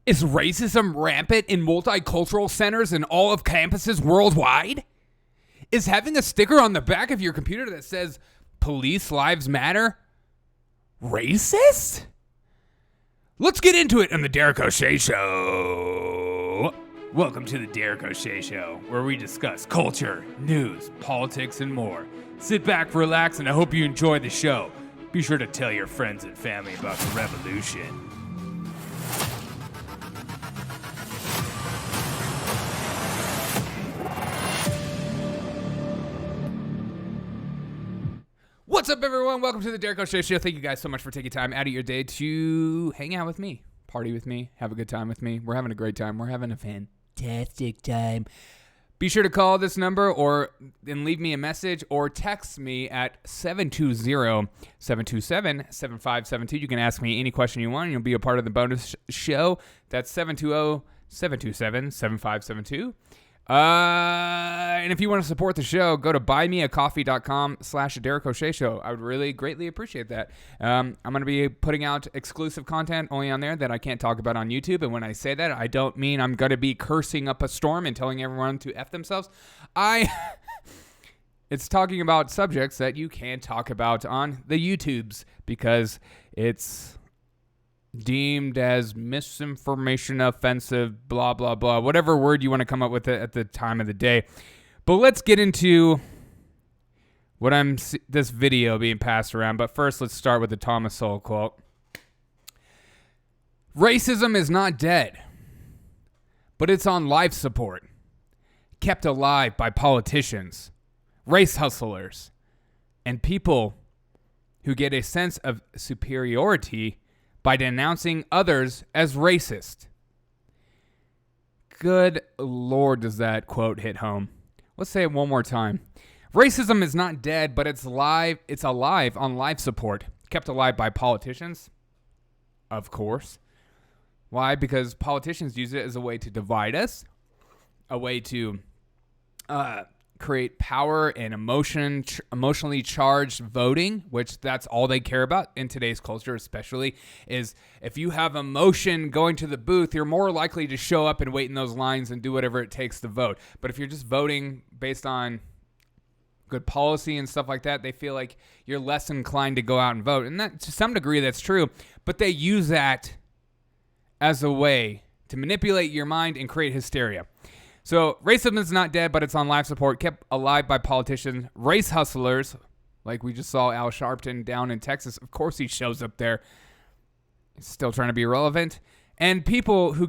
Is racism rampant in multicultural centers and all of campuses worldwide? Is having a sticker on the back of your computer that says Police Lives Matter racist? Let's get into it on the Derek O'Shea Show. Welcome to the Derek O'Shea Show, where we discuss culture, news, politics, and more. Sit back, relax, and I hope you enjoy the show. Be sure to tell your friends and family about the revolution. What's up, everyone? Welcome to the Derek O'Shea Show. Thank you guys so much for taking time out of your day to hang out with me, party with me, have a good time with me. We're having a great time. We're having a fantastic time. Be sure to call this number and leave me a message or text me at 720-727-7572. You can ask me any question you want, and you'll be a part of the bonus show. That's 720-727-7572. And if you want to support the show, go to buymeacoffee.com/Derek O'Shea Show. I would really greatly appreciate that. I'm going to be putting out exclusive content only on there that I can't talk about on YouTube. And when I say that, I don't mean I'm going to be cursing up a storm and telling everyone to F themselves. It's talking about subjects that you can't talk about on the YouTubes because it's deemed as misinformation, offensive, blah, blah, blah, whatever word you want to come up with at the time of the day. But let's get into this video being passed around. But first, let's start with the Thomas Sowell quote. Racism is not dead, but it's on life support, kept alive by politicians, race hustlers, and people who get a sense of superiority by denouncing others as racist. Good Lord, does that quote hit home. Let's say it one more time. Racism is not dead, but it's alive. It's alive on life support, kept alive by politicians, of course. Why? Because politicians use it as a way to divide us, a way to create power and emotionally charged voting, which that's all they care about in today's culture, especially, is if you have emotion going to the booth, you're more likely to show up and wait in those lines and do whatever it takes to vote. But if you're just voting based on good policy and stuff like that, they feel like you're less inclined to go out and vote. And that, to some degree, that's true. But they use that as a way to manipulate your mind and create hysteria. So racism is not dead, but it's on life support, kept alive by politicians, race hustlers, like we just saw Al Sharpton down in Texas. Of course he shows up there. He's still trying to be relevant. And people who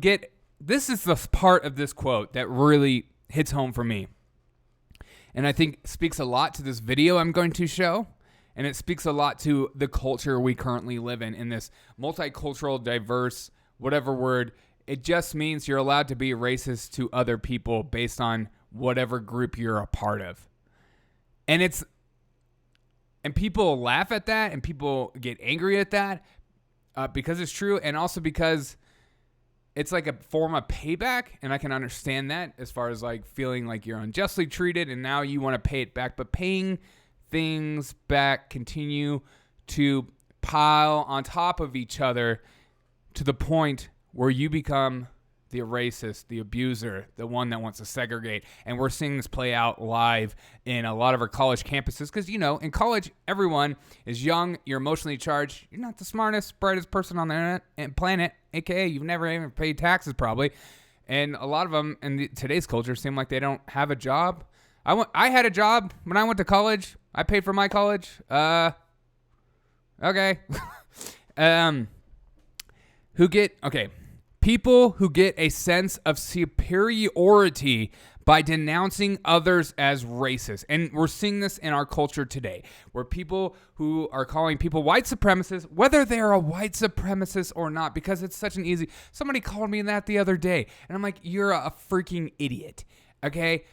this is the part of this quote that really hits home for me. And I think speaks a lot to this video I'm going to show. And it speaks a lot to the culture we currently live in this multicultural, diverse, whatever word. It just means you're allowed to be racist to other people based on whatever group you're a part of. And people laugh at that and people get angry at that because it's true, and also because it's like a form of payback, and I can understand that as far as like feeling like you're unjustly treated and now you want to pay it back. But paying things back continue to pile on top of each other to the point where you become the racist, the abuser, the one that wants to segregate. And we're seeing this play out live in a lot of our college campuses because, in college, everyone is young, you're emotionally charged, you're not the smartest, brightest person on the planet, aka you've never even paid taxes probably. And a lot of them in today's culture seem like they don't have a job. I had a job when I went to college. I paid for my college. Okay. People who get a sense of superiority by denouncing others as racist. And we're seeing this in our culture today, where people who are calling people white supremacists, whether they're a white supremacist or not, because it's such an easy... Somebody called me that the other day, and I'm like, you're a freaking idiot, okay?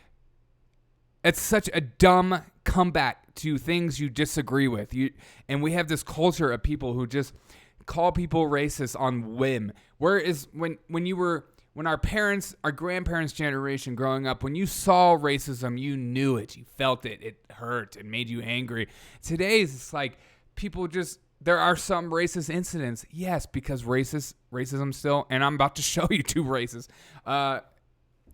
It's such a dumb comeback to things you disagree with. And we have this culture of people who just call people racist on whim. Whereas when our grandparents' generation growing up, when you saw racism, you knew it, you felt it, it hurt, it made you angry. Today's it's like people just there are some racist incidents. Yes, because racism still, and I'm about to show you two racist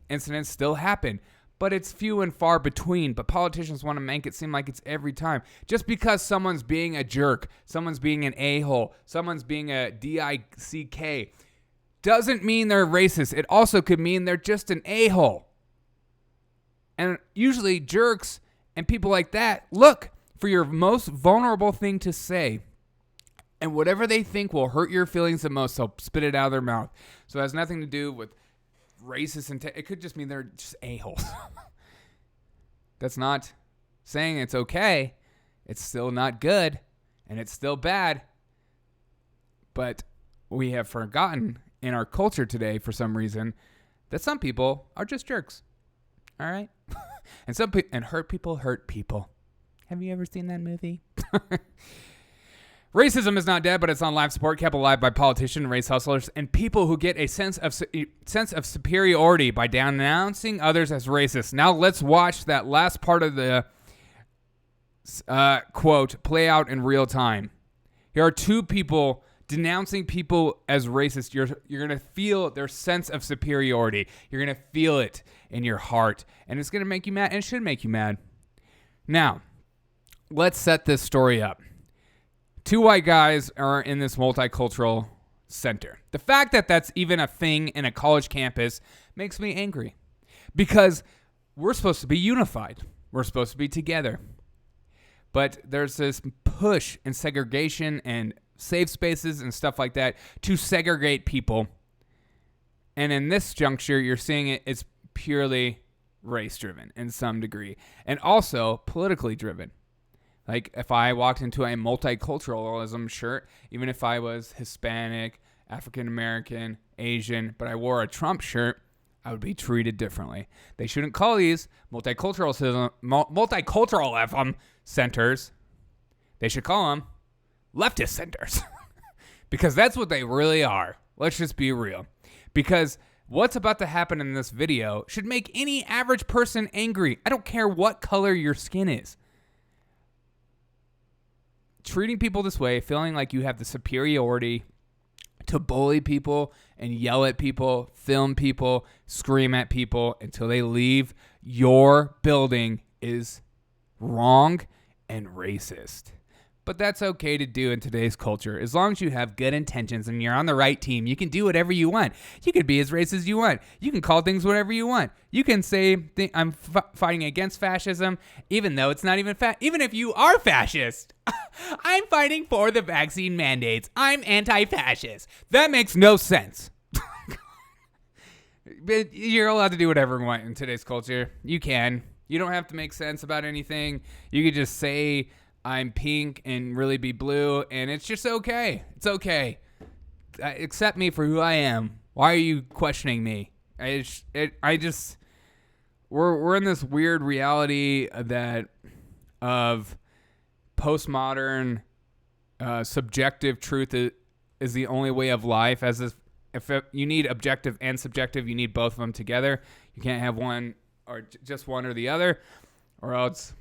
incidents still happen. But it's few and far between. But politicians want to make it seem like it's every time. Just because someone's being a jerk, someone's being an a-hole, someone's being a dick, doesn't mean they're racist. It also could mean they're just an a-hole. And usually jerks and people like that look for your most vulnerable thing to say. And whatever they think will hurt your feelings the most, they'll spit it out of their mouth. So it has nothing to do with racist intent. It could just mean they're just a-holes. That's not saying it's okay. It's still not good. And it's still bad. But we have forgotten in our culture today, for some reason, that some people are just jerks. All right? And hurt people hurt people. Have you ever seen that movie? Racism is not dead, but it's on life support, kept alive by politicians, race hustlers, and people who get a sense of superiority by denouncing others as racist. Now let's watch that last part of the quote play out in real time. Here are two people denouncing people as racist. You're going to feel their sense of superiority. You're going to feel it in your heart, and it's going to make you mad, and it should make you mad. Now, let's set this story up. Two white guys are in this multicultural center. The fact that that's even a thing in a college campus makes me angry because we're supposed to be unified. We're supposed to be together. But there's this push and segregation and safe spaces and stuff like that to segregate people. And in this juncture, you're seeing it's purely race-driven in some degree and also politically driven. Like if I walked into a multiculturalism shirt, even if I was Hispanic, African-American, Asian, but I wore a Trump shirt, I would be treated differently. They shouldn't call these multicultural centers. They should call them leftist centers because that's what they really are. Let's just be real. Because what's about to happen in this video should make any average person angry. I don't care what color your skin is. Treating people this way, feeling like you have the superiority to bully people and yell at people, film people, scream at people until they leave your building is wrong and racist. But that's okay to do in today's culture. As long as you have good intentions and you're on the right team, you can do whatever you want. You can be as racist as you want. You can call things whatever you want. You can say, I'm fighting against fascism, even though it's not even even if you are fascist. I'm fighting for the vaccine mandates. I'm anti-fascist. That makes no sense. But you're allowed to do whatever you want in today's culture. You can. You don't have to make sense about anything. You could just say, I'm pink and really be blue, and it's just okay. It's okay. Accept me for who I am. Why are you questioning me? We're in this weird reality that of postmodern subjective truth is the only way of life. As if you need objective and subjective, you need both of them together. You can't have one or just one or the other, or else.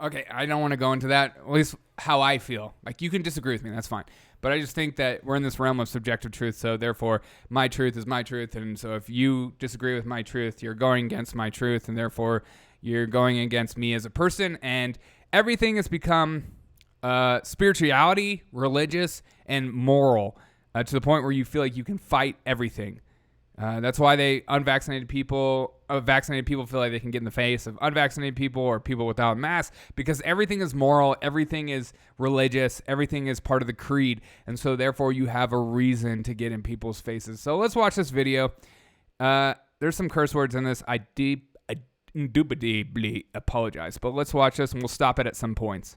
Okay, I don't want to go into that, at least how I feel. Like, you can disagree with me, that's fine. But I just think that we're in this realm of subjective truth, so therefore my truth is my truth. And so if you disagree with my truth, you're going against my truth, and therefore you're going against me as a person. And everything has become spirituality, religious, and moral to the point where you feel like you can fight everything. That's why vaccinated people feel like they can get in the face of unvaccinated people or people without masks, because everything is moral, everything is religious, everything is part of the creed, and so therefore you have a reason to get in people's faces. So let's watch this video. There's some curse words in this. I deeply apologize, but let's watch this and we'll stop it at some points.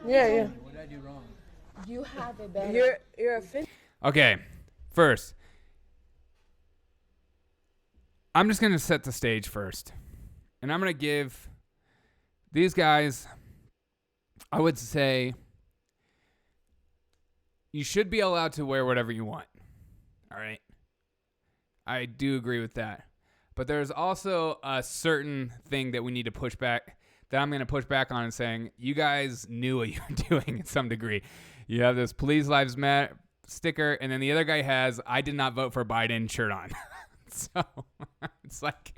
Yeah. What did I do wrong? You have a better. You're offended. Okay, first, I'm just going to set the stage first. And I'm going to give these guys, I would say, you should be allowed to wear whatever you want. All right? I do agree with that. But there's also a certain thing that we need to push back that I'm going to push back on and saying, you guys knew what you were doing in some degree. You have this Police Lives Matter sticker, and then the other guy has I did not vote for Biden shirt on. So it's like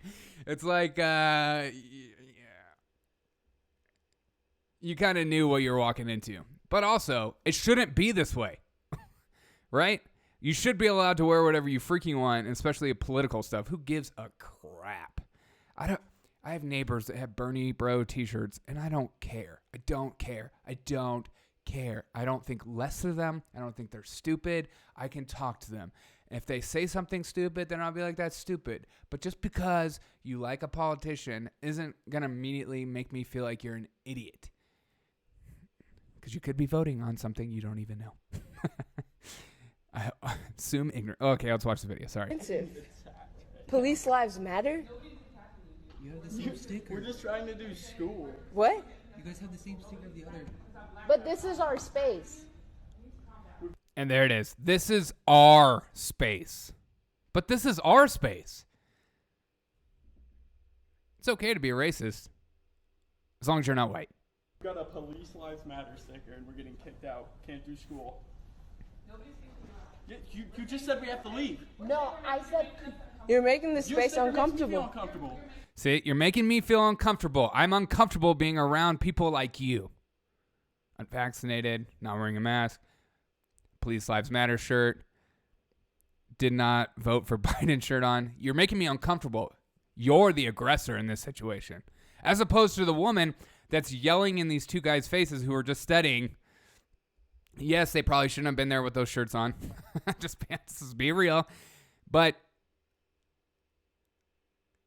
you kind of knew what you were walking into. But also, it shouldn't be this way, right? You should be allowed to wear whatever you freaking want, especially political stuff. Who gives a crap? I have neighbors that have Bernie Bro t-shirts, and I don't care. I don't care. I don't think less of them. I don't think they're stupid. I can talk to them. If they say something stupid, then I'll be like, that's stupid. But just because you like a politician isn't going to immediately make me feel like you're an idiot. Because you could be voting on something you don't even know. I assume ignorant. Okay, let's watch the video. Sorry. Police lives matter? You have the same sticker. We're just trying to do school. What? You guys have the same sticker of the other. But this is our space. And there it is. This is our space. But this is our space. It's okay to be a racist. As long as you're not white. We've got a Police Lives Matter sticker and we're getting kicked out. Can't do school. You just said we have to leave. No, I said you're making the space uncomfortable. Uncomfortable. See, you're making me feel uncomfortable. I'm uncomfortable being around people like you. Unvaccinated, not wearing a mask, Police Lives Matter shirt, did not vote for Biden shirt on. You're making me uncomfortable. You're the aggressor in this situation. As opposed to the woman that's yelling in these two guys' faces who are just studying. Yes, they probably shouldn't have been there with those shirts on. Just be real. But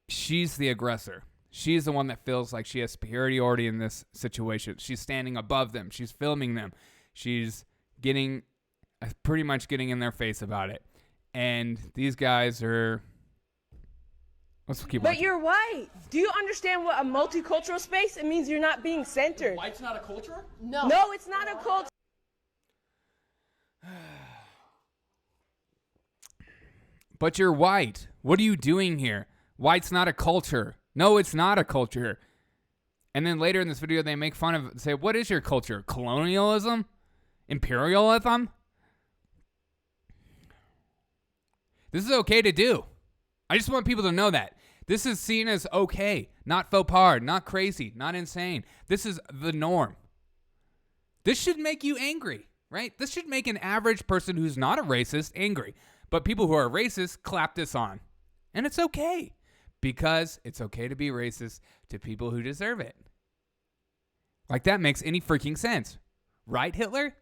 she's the aggressor. She's the one that feels like she has superiority in this situation. She's standing above them. She's filming them. She's pretty much getting in their face about it. And these guys are... Let's keep But watching. you're white. Do you understand what a multicultural space? It means you're not being centered. White's not a culture? No. No, it's not a culture. But you're white. What are you doing here? White's not a culture. No, it's not a culture. And then later in this video, they make fun of, say, what is your culture? Colonialism? Imperialism? This is okay to do. I just want people to know that. This is seen as okay, not faux pas, not crazy, not insane. This is the norm. This should make you angry, right? This should make an average person who's not a racist angry. But people who are racist clap this on. And it's okay. Because it's okay to be racist to people who deserve it. Like that makes any freaking sense. Right, Hitler?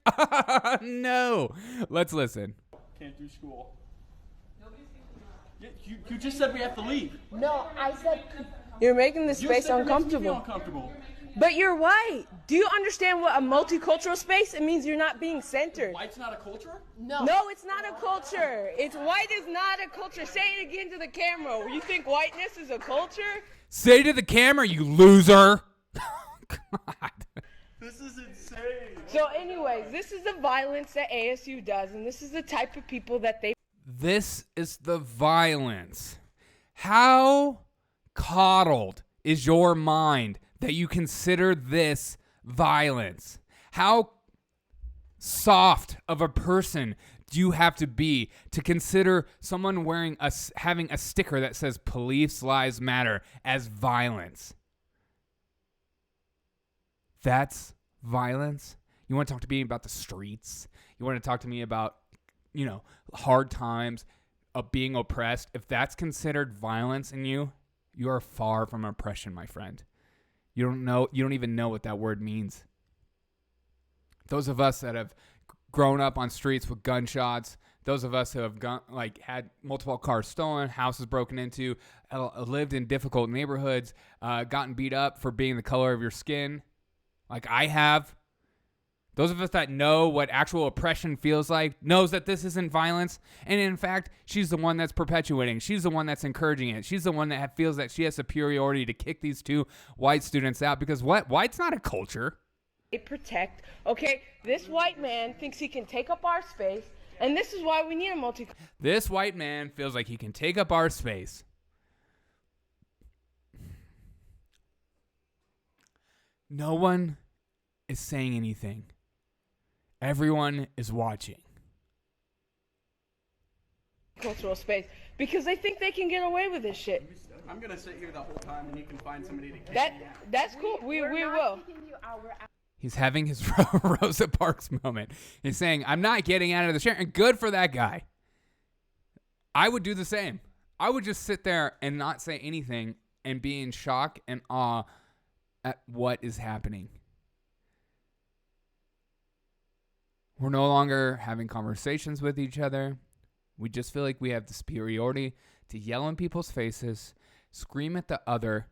No. Let's listen. Can't do school. You just said we have to leave. No, I said you're making the space uncomfortable. Uncomfortable. But you're white. Do you understand what a multicultural space? It means you're not being centered. White's not a culture? No. No, it's not a culture. White is not a culture. Say it again to the camera. You think whiteness is a culture? Say to the camera, you loser. God. This is insane. So anyways, this is the violence that ASU does, and this is the type of people that they... This is the violence. How coddled is your mind that you consider this violence? How soft of a person do you have to be to consider someone having a sticker that says Police Lives Matter as violence? That's violence? You want to talk to me about the streets? You want to talk to me about, hard times of being oppressed? If that's considered violence in you, you are far from oppression, my friend. You don't even know what that word means. Those of us that have grown up on streets with gunshots, those of us who have had multiple cars stolen, houses broken into, lived in difficult neighborhoods, gotten beat up for being the color of your skin, like I have. Those of us that know what actual oppression feels like knows that this isn't violence. And in fact, she's the one that's perpetuating. She's the one that's encouraging it. She's the one that feels that she has superiority to kick these two white students out because what? White's not a culture. They protect. Okay, this white man thinks he can take up our space, and this is why we need a multi... This white man feels like he can take up our space. No one is saying anything. Everyone is watching. Cultural space because they think they can get away with this shit. I'm gonna sit here the whole time, and you can find somebody to kiss me. That's cool. We will. He's having his Rosa Parks moment. He's saying, I'm not getting out of the chair. And good for that guy. I would do the same. I would just sit there and not say anything and be in shock and awe at what is happening. We're no longer having conversations with each other. We just feel like we have the superiority to yell in people's faces, scream at the other,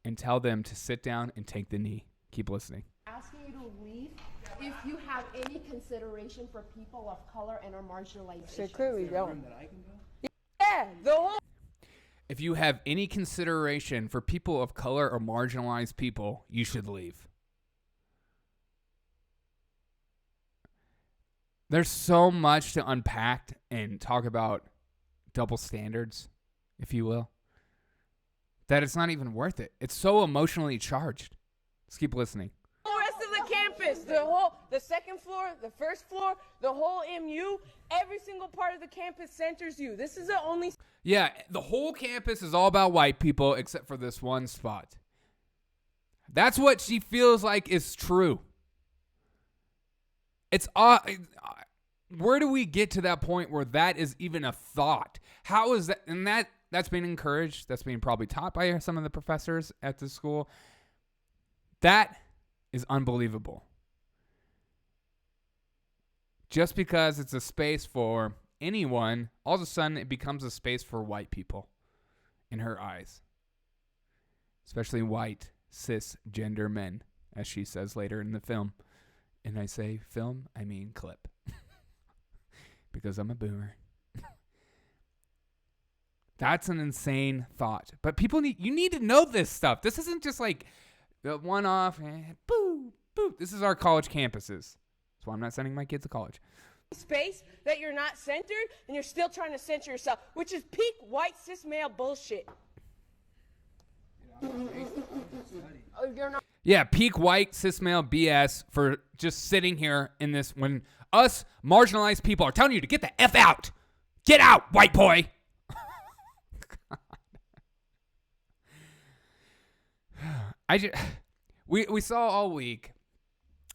and tell them to sit down and take the knee. Keep listening. Asking you to leave if you have any consideration for people of color and are marginalized. So clearly don't. That I can go? Yeah, the whole. If you have any consideration for people of color or marginalized people, you should leave. There's so much to unpack and talk about double standards, if you will, that it's not even worth it. It's so emotionally charged. Let's keep listening. The rest of the campus, the second floor, the first floor, the whole MU, every single part of the campus centers you. This is the only. Yeah, the whole campus is all about white people except for this one spot. That's what she feels like is true. It's where do we get to that point where that is even a thought? How is that? And that's being encouraged. That's being probably taught by some of the professors at the school. That is unbelievable. Just because it's a space for anyone, all of a sudden it becomes a space for white people in her eyes. Especially white, cisgender men, as she says later in the film. And I say film, I mean clip. Because I'm a boomer. That's an insane thought. But people you need to know this stuff. This isn't just like the one-off, boo, boo. This is our college campuses. That's why I'm not sending my kids to college. Space that you're not centered and you're still trying to center yourself, which is peak white cis male bullshit. You're not. Yeah, peak white cis male BS for just sitting here in this when us marginalized people are telling you to get the F out. Get out, white boy. We saw all week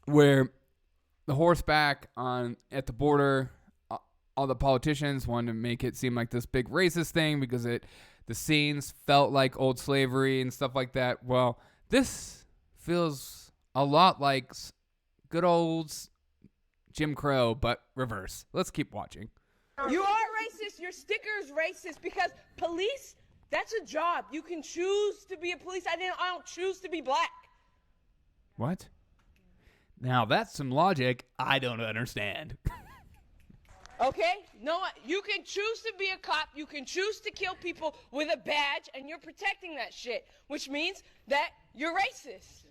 where the horseback at the border, all the politicians wanted to make it seem like this big racist thing because the scenes felt like old slavery and stuff like that. Well, this feels a lot like good old Jim Crow, but reverse. Let's keep watching. You are racist. Your sticker is racist because police, that's a job. You can choose to be a police. I don't choose to be black. What? Now that's some logic I don't understand. Okay? No, you can choose to be a cop. You can choose to kill people with a badge, and you're protecting that shit, which means that you're racist.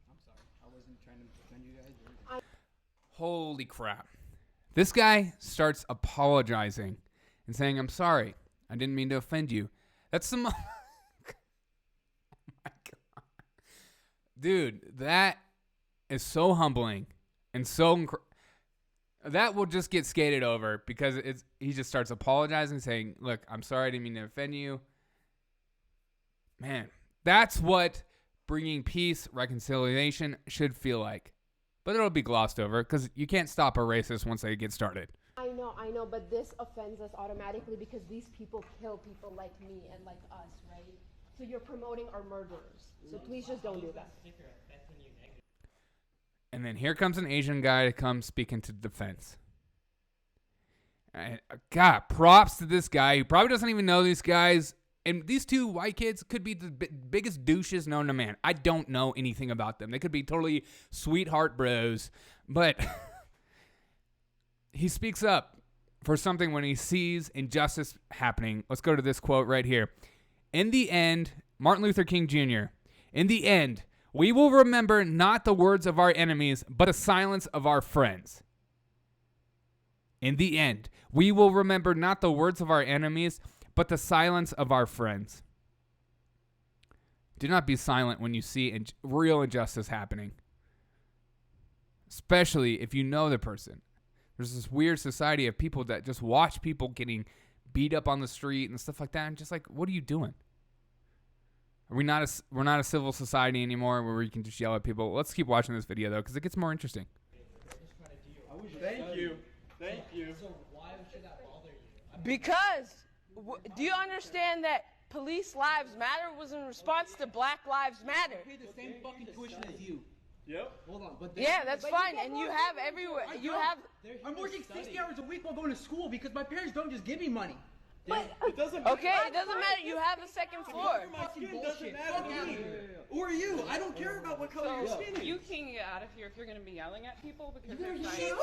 I'm sorry. I wasn't trying to defend you guys. Holy crap. This guy starts apologizing and saying, I'm sorry. I didn't mean to offend you. That's some... Oh my God. Dude, that is so humbling and so... That will just get skated over because he just starts apologizing, saying, look, I'm sorry, I didn't mean to offend you. Man, that's what bringing peace, reconciliation should feel like. But it'll be glossed over because you can't stop a racist once they get started. I know, but this offends us automatically because these people kill people like me and like us, right? So you're promoting our murderers. So please just don't do that. And then here comes an Asian guy to come speak into defense. And, God, props to this guy who probably doesn't even know these guys. And these two white kids could be the biggest douches known to man. I don't know anything about them. They could be totally sweetheart bros. But he speaks up for something when he sees injustice happening. Let's go to this quote right here. In the end, Martin Luther King Jr., in the end, we will remember not the words of our enemies, but the silence of our friends. In the end, we will remember not the words of our enemies, but the silence of our friends. Do not be silent when you see real injustice happening, especially if you know the person. There's this weird society of people that just watch people getting beat up on the street and stuff like that, and just like, what are you doing? We're not a civil society anymore where we can just yell at people. Let's keep watching this video though, because it gets more interesting. Thank you. Thank you. So why should that bother you? Because, do you understand that Police Lives Matter was in response to Black Lives Matter? I pay the same fucking tuition as you. Yep. Hold on, but Yeah, that's fine, and you have everywhere. You have. I'm working 60 hours a week while going to school because my parents don't just give me money. It doesn't Okay, it doesn't matter. You have a second floor. My skin doesn't Bullshit. matter to me. Or you. I don't care about what color your skin is. You can get out of here if you're going to be yelling at people because they're trying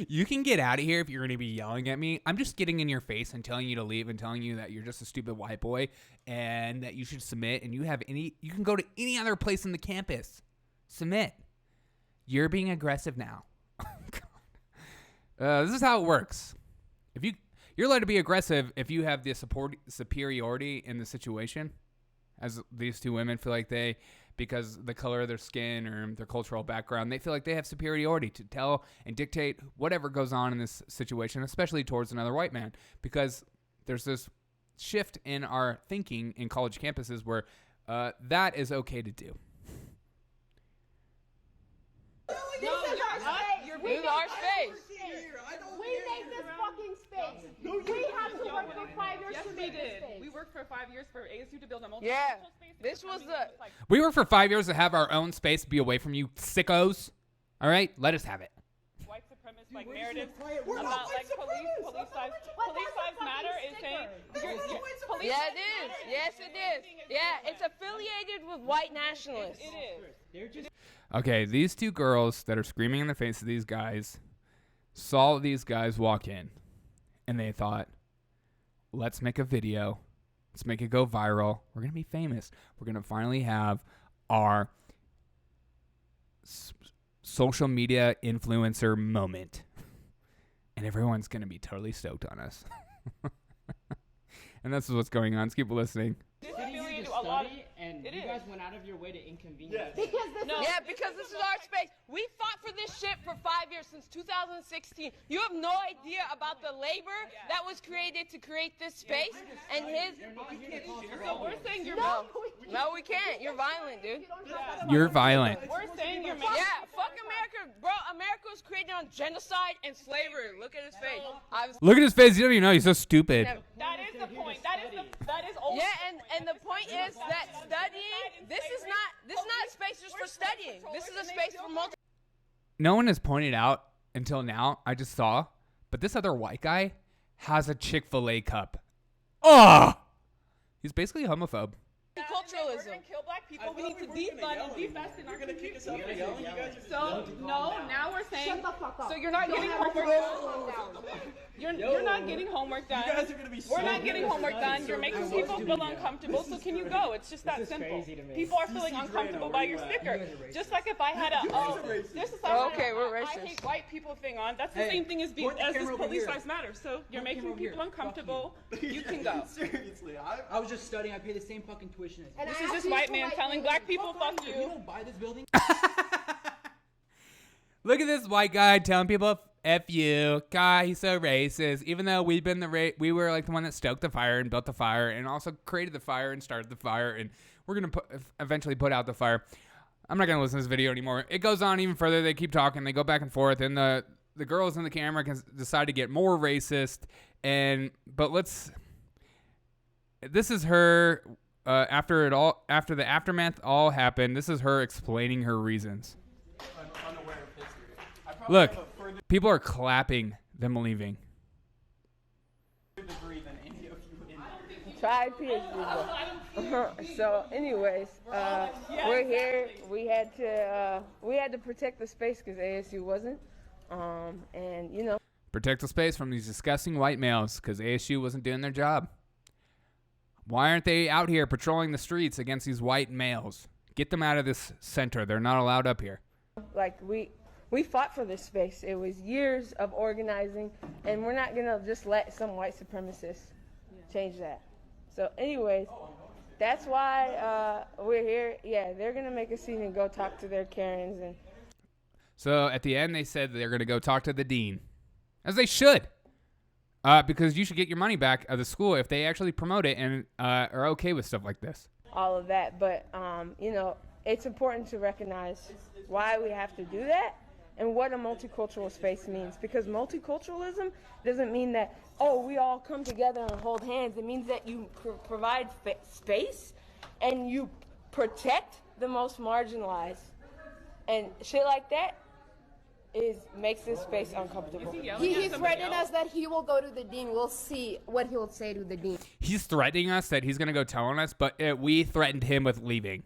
You can get out of here if you're going to be yelling at me. I'm just getting in your face and telling you to leave and telling you that you're just a stupid white boy and that you should submit, and you can go to any other place in the campus. Submit. You're being aggressive now. This is how it works. You're allowed to be aggressive if you have the superiority in the situation, as these two women feel like because the color of their skin or their cultural background, they feel like they have superiority to tell and dictate whatever goes on in this situation, especially towards another white man, because there's this shift in our thinking in college campuses where that is okay to do. This is our space. We made this fucking space. We have to work for 5 years Yes, to we make this did. space. We worked for 5 years for ASU to build a multicultural Yeah, space. this was the. We worked for 5 years to have our own space, be away from you sickos. All right, let us have it. White supremacist narratives about police lives matter is saying police Yeah, lives it is. matter Yes, it is. Yeah, it's affiliated with white nationalists. It is. They're just Okay, these two girls that are screaming in the face of these guys saw these guys walk in, and they thought, let's make a video. Let's make it go viral. We're going to be famous. We're going to finally have our social media influencer moment. And everyone's going to be totally stoked on us. And this is what's going on. Let's keep listening. This city you affiliated to a lot of study, and it you is. guys went out of your way to inconvenience. Yes. me. Because this No. is Yeah, because this is our space. We fought for this shit for 5 years, since 2016. You have no idea about the labor that was created to create this space and his. So we're saying you're No, we can't. You're violent, dude. You're violent. we're saying you're Yeah, fuck America, bro. America was created on genocide and slavery. Look at his face. Look at his face. You don't even know. He's so stupid. That is the point. That is old. Yeah, and the point is that studying. This is not a space just for studying. This is a space for multi. No one has pointed out until now, I just saw, but this other white guy has a Chick-fil-A cup. Oh! He's basically a homophobe. We're Multiculturalism. gonna kill black people. We need to defund and defast in our You're gonna kick community. us out for yelling. You guys are just So no, now we're saying. Shut the fuck up. So you're not getting homework done. You're not getting homework done. You guys are gonna be We're so not getting good. homework done. You're making people feel uncomfortable. So can you go? It's just that This is simple. crazy to me. People are feeling uncomfortable by your sticker. Just like if I had a this is like Okay, we're I racist. hate white people thing on. That's the Hey, same thing as point the this camera over police here. lives matter. So you're Point the making camera over people here. Fuck uncomfortable. You can go. Seriously, I was just studying. I pay the same fucking tuition as you. And This I is asked this these white two man telling women, black people fuck You you. don't buy this building. Look at this white guy telling people F you. God, he's so racist. Even though we were like the one that stoked the fire and built the fire and also created the fire and started the fire, and we're going to eventually put out the fire. I'm not going to listen to this video anymore. It goes on even further. They keep talking. They go back and forth, and the girls in the camera can decide to get more racist. This is her after the aftermath all happened. This is her explaining her reasons. I'm unaware of history. I probably Look, have a further people are clapping them leaving. degree than any of you in. Tried PhD. So, anyways, we're here. We had to protect the space because ASU wasn't. And you know. Protect the space from these disgusting white males because ASU wasn't doing their job. Why aren't they out here patrolling the streets against these white males? Get them out of this center. They're not allowed up here. Like we fought for this space. It was years of organizing, and we're not gonna just let some white supremacists change that. So, anyways, that's why we're here. Yeah, they're gonna make a scene and go talk to their Karens and. So at the end, they said they're going to go talk to the dean, as they should, because you should get your money back at the school if they actually promote it and are okay with stuff like this. All of that, but it's important to recognize why we have to do that and what a multicultural space means, because multiculturalism doesn't mean that we all come together and hold hands. It means that you provide space and you protect the most marginalized, and shit like that makes this space uncomfortable. He threatened us that he will go to the dean. We'll see what he will say to the dean. He's threatening us that he's going to go tell on us, but we threatened him with leaving.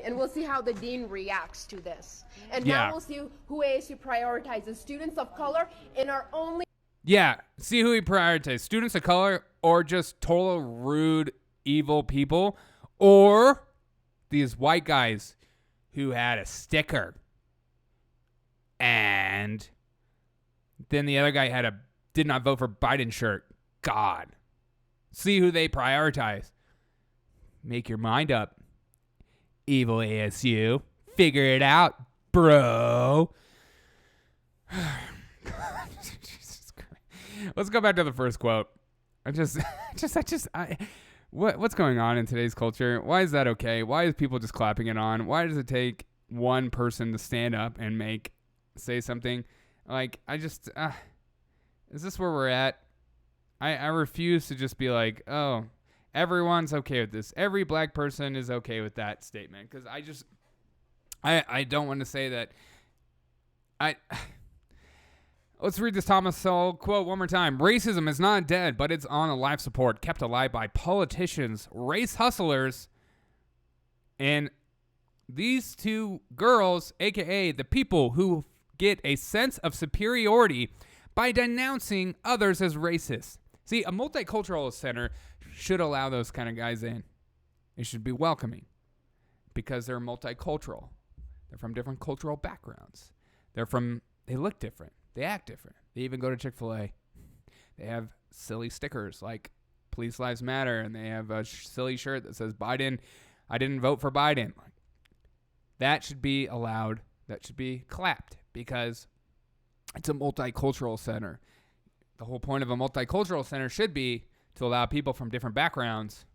And we'll see how the dean reacts to this. And Yeah. now we'll see who ASU prioritizes, students of color in our only... Yeah, see who he prioritizes, students of color or just total rude, evil people, or these white guys who had a sticker. And then the other guy did not vote for Biden shirt. God. See who they prioritize. Make your mind up. Evil ASU. Figure it out, bro. Jesus Christ. Let's go back to the first quote. What's going on in today's culture? Why is that okay? Why is people just clapping it on? Why does it take one person to stand up and say something? Like, is this where we're at? I refuse to just be like, oh, everyone's okay with this. Every black person is okay with that statement. Because I don't want to say that. Let's read this Thomas Sowell quote one more time. Racism is not dead, but it's on a life support, kept alive by politicians, race hustlers, and these two girls, a.k.a. the people who get a sense of superiority by denouncing others as racist. See, a multicultural center should allow those kind of guys in. It should be welcoming because they're multicultural. They're from different cultural backgrounds. They look different. They act different. They even go to Chick-fil-A. They have silly stickers like Police Lives Matter, and they have a silly shirt that says Biden, I didn't vote for Biden. That should be allowed. That should be clapped because it's a multicultural center. The whole point of a multicultural center should be to allow people from different backgrounds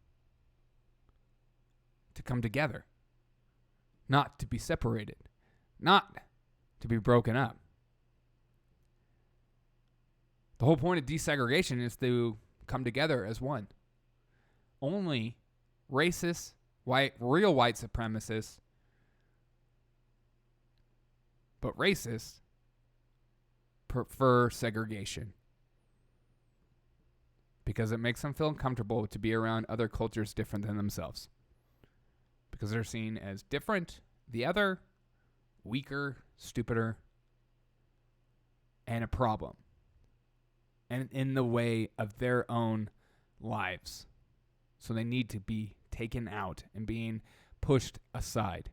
to come together, not to be separated, not to be broken up. The whole point of desegregation is to come together as one. Only racist, real white supremacists, but racists prefer segregation because it makes them feel uncomfortable to be around other cultures different than themselves because they're seen as different, the other, weaker, stupider, and a problem, and in the way of their own lives. So they need to be taken out and being pushed aside.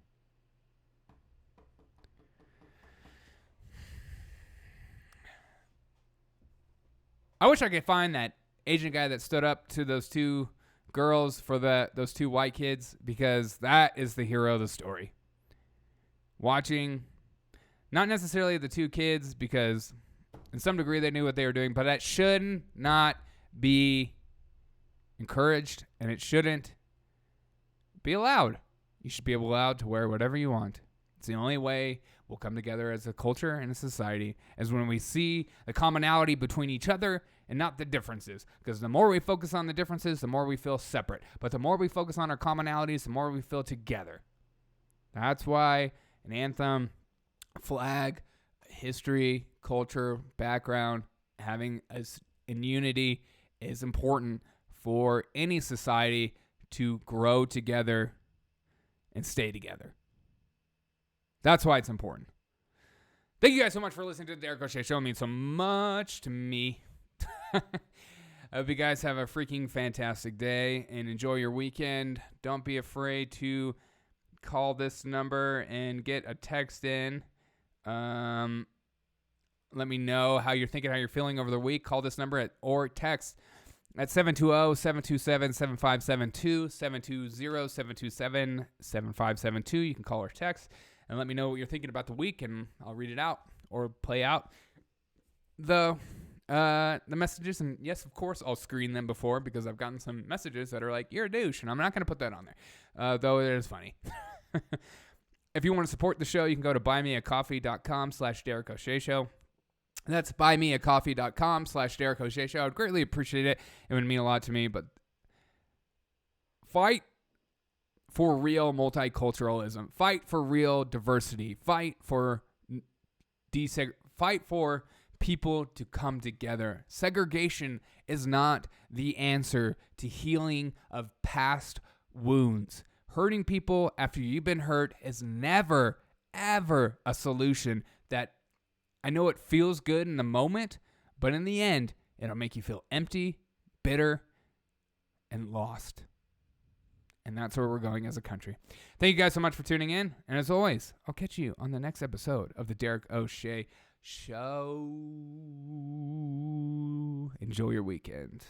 I wish I could find that Asian guy that stood up to those two girls for those two white kids, because that is the hero of the story. Watching, not necessarily the two kids, because in some degree they knew what they were doing, but that should not be encouraged, and it shouldn't be allowed. You should be allowed to wear whatever you want. It's the only way we'll come together as a culture and a society, is when we see the commonality between each other and not the differences. Because the more we focus on the differences, the more we feel separate. But the more we focus on our commonalities, the more we feel together. That's why an anthem, flag, history, culture, background, having us in unity is important for any society to grow together and stay together. That's why it's important. Thank you guys so much for listening to the Derek O'Shea Show. It means so much to me. I hope you guys have a freaking fantastic day and enjoy your weekend. Don't be afraid to call this number and get a text in. Let me know how you're thinking, how you're feeling over the week. Call this number or text at 720-727-7572, 720-727-7572. You can call or text and let me know what you're thinking about the week, and I'll read it out or play out the messages. And yes, of course, I'll screen them before, because I've gotten some messages that are like, you're a douche, and I'm not going to put that on there, though it is funny. If you want to support the show, you can go to buymeacoffee.com/Derek O'Shea Show. That's buymeacoffee.com/Derek O'Shea Show. I would greatly appreciate it. It would mean a lot to me. But for real multiculturalism. Fight for real diversity. Fight for people to come together. Segregation is not the answer to healing of past wounds. Hurting people after you've been hurt is never, ever a solution. That I know it feels good in the moment, but in the end, it'll make you feel empty, bitter, and lost. And that's where we're going as a country. Thank you guys so much for tuning in. And as always, I'll catch you on the next episode of the Derek O'Shea Show. Enjoy your weekend.